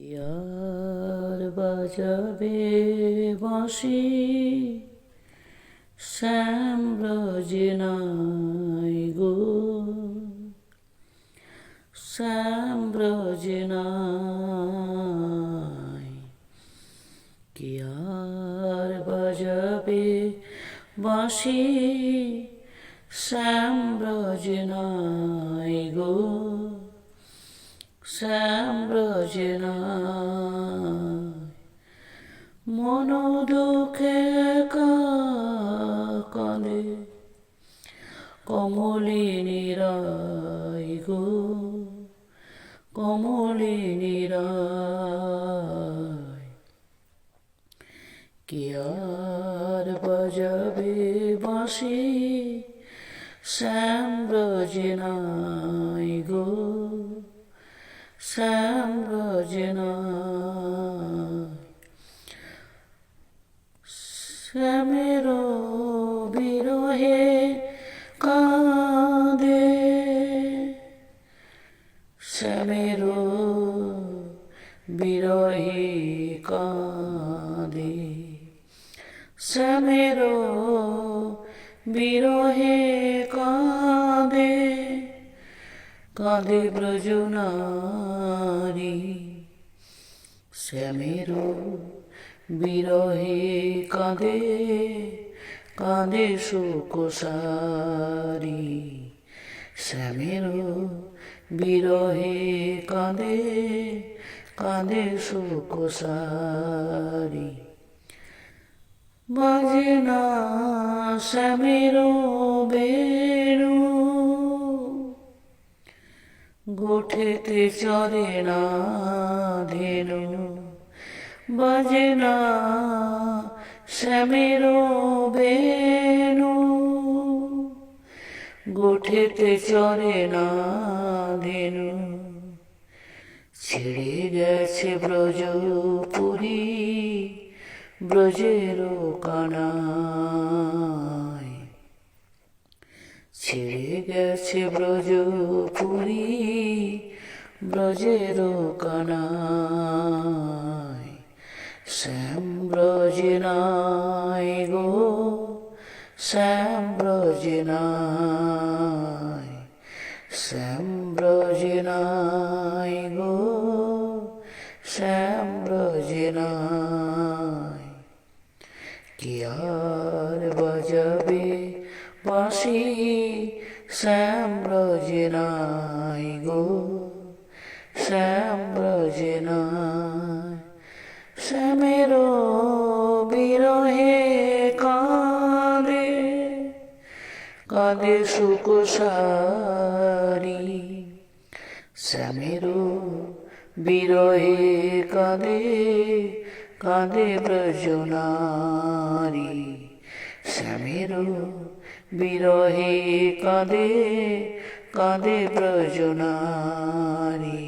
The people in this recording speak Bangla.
ইয়ার বাজাবে বাঁশি শ্যাম রজনাই গো, শ্যাম রজনাই। কি আর বাজাবে বাঁশি শ্যাম রজনাই গো, শ্যাম রজনাই। মন দুঃখে কাঁদে কমলিনী রায় গো, কমলিনী রায়। কি আর বাজাবে বাঁশি শ্যাম রজনাই গো, শ্যাম রজনাই। শ্যামের বিরহে কাঁদে, শ্যামের বিরহে কাঁদে, শ্যামের বিরহে কাঁদে, কাঁদে ব্রজনারী। শ্যামের বিরহে কাঁদে, কাঁদে সুকোসারি। শ্যামের বিরহে কাঁদে, কাঁদে সুকোসারি। বাজে না শ্যামের বেণু, গোঠেতে চরে না ধেনু। বাজে না শ্যামের বেণু, গোঠেতে চরে না ধেনু। ছেড়ে গেছে ব্রজপুরী ব্রজের কানাই, ছেড়ে গেছে ব্রজপুরী ব্রজের কানাই। শ্যাম রজনাই গো, শ্যাম রজনাই, শ্যাম রজনাই গো, শ্যাম রজনাই। কি আর বাজাবে বাঁশি শ্যাম রজনাই গো, শ্যাম রজনাই। শ্যামের বিরহে কাঁদে, কাঁদে সুকোসারি। শ্যামের বিরহে কাঁদে, কাঁদে ব্রজনারী। শ্যামের বিরহে কাঁদে, কাঁদে ব্রজনারী।